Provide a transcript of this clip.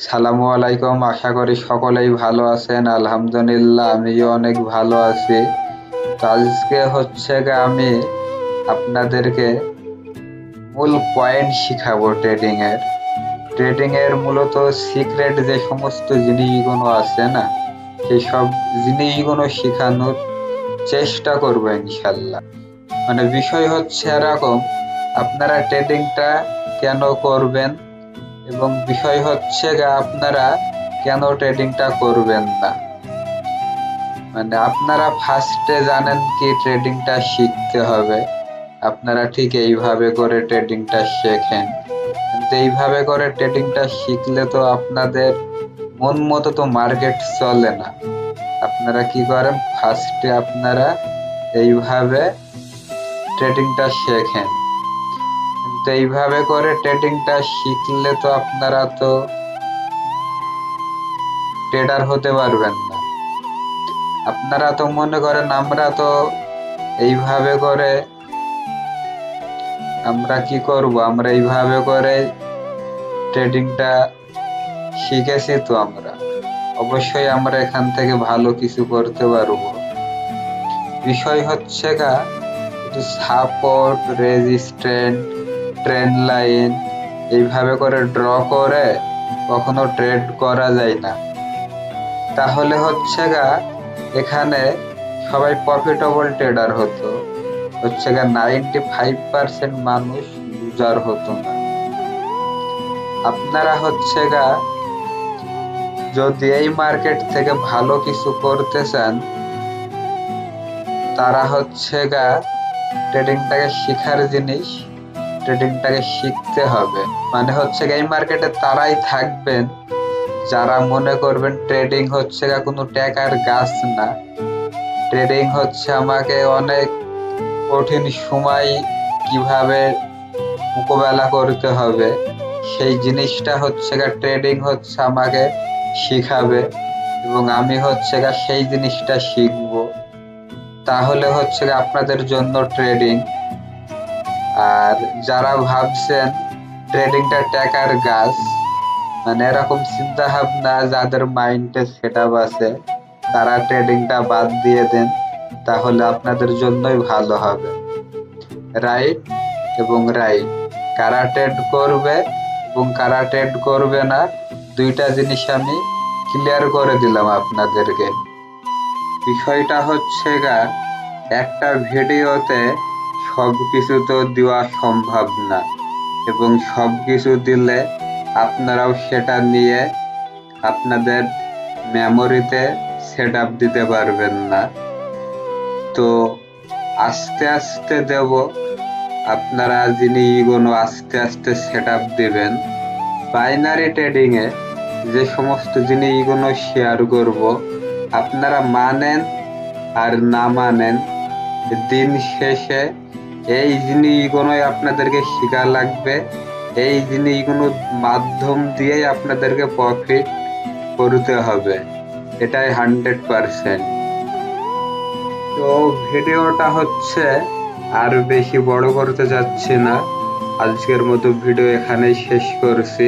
সালামু আলাইকুম। আশা করি সকলেই ভালো আছেন। আলহামদুলিল্লাহ আমিও অনেক ভালো আছি। তো আজকে আমি আপনাদেরকে মূল পয়েন্ট শিখাবো ট্রেডিং এর মূলত সিক্রেট যে সমস্ত জিনিসগুলো আছে না, সেই সব জিনিসগুলো শিখানোর চেষ্টা করবো ইনশাল্লাহ। মানে বিষয় হচ্ছে এরকম, আপনারা ট্রেডিংটা কেন করবেন এবং বিষয় হচ্ছে আপনারা কেন ট্রেডিংটা করবেন না। মানে আপনারা ফার্স্টে জানেন কি ট্রেডিংটা শিখতে হবে, আপনারা ঠিক এইভাবে করে ট্রেডিংটা শেখেন, কিন্তু এইভাবে করে ট্রেডিংটা শিখলে তো আপনাদের মন মতো তো মার্কেট চলে না। আপনারা কি করেন, ফার্স্টে আপনারা এইভাবে ট্রেডিংটা শেখেন, কিন্তু এইভাবে করে ট্রেডিংটা শিখলে তো আপনারা তো ট্রেডার হতে পারবেন না। আপনারা তো মনে করেন আমরা তো এইভাবে করে আমরা কি করব, আমরা এইভাবে করে ট্রেডিংটা শিখেছি, তো আমরা অবশ্যই আমরা এখান থেকে ভালো কিছু করতে পারবো। বিষয় হচ্ছে সাপোর্ট, রেজিস্ট্যান্ট, ট্রেন্ড লাইন এইভাবে করে ড্র করে কখনো ট্রেড করা যায় না। তাহলে এখানে সবাই প্রফিটেবল ট্রেডার হতো, 95% মানুষ লুজার হতো না। আপনারা যদি এই মার্কেট থেকে ভালো কিছু করতে চান, তারা ট্রেডিংটাকে শিখার জিনিস, ট্রেডিংটাকে শিখতে হবে। মানে এই মার্কেটে তারাই থাকবেন যারা মনে করবেন ট্রেডিং কোনো টাকার গাছ না। ট্রেডিং আমাকে অনেক কঠিন সময় কিভাবে মোকাবেলা করতে হবে, সেই জিনিসটা ট্রেডিং আমাকে শিখাবে এবং আমি সেই জিনিসটা শিখবো। তাহলে আপনাদের জন্য ট্রেডিং। আর যারা ভাবছেন ট্রেডিংটা টাকার গাছ, মানে এরকম চিন্তা ভাবনা যাদের মাইন্ডে সেটআপ আছে, তারা ট্রেডিংটা বাদ দিয়ে দেন, তাহলে আপনাদের জন্যই ভালো হবে। রাইট এবং রাইট, কারা ট্রেড করবে এবং কারা ট্রেড করবে না, দুইটা জিনিস আমি ক্লিয়ার করে দিলাম আপনাদেরকে। বিষয়টা একটা ভিডিওতে সবকিছু তো দেওয়া সম্ভব না, এবং সবকিছু দিলে আপনারাও সেটা নিয়ে আপনাদের মেমোরিতে সেট আপ দিতে পারবেন না। তো আস্তে আস্তে দেব, আপনারা জিনিসগুলো আস্তে আস্তে সেট আপ দিবেন। বাইনারি ট্রেডিং এ যে সমস্ত জিনিসগুলো শেয়ার করব, আপনারা মানেন আর না মানেন, দিন শেষে এই জিনিসগুলোই আপনাদেরকে শেখা লাগবে। এই জিনিসগুলোর মাধ্যম দিয়েই আপনাদেরকে প্রফিট করতে হবে, এটাই 100%। তো ভিডিওটা আর বেশি বড় করতে যাচ্ছি না, আজকের মতো ভিডিও এখানেই শেষ করছি।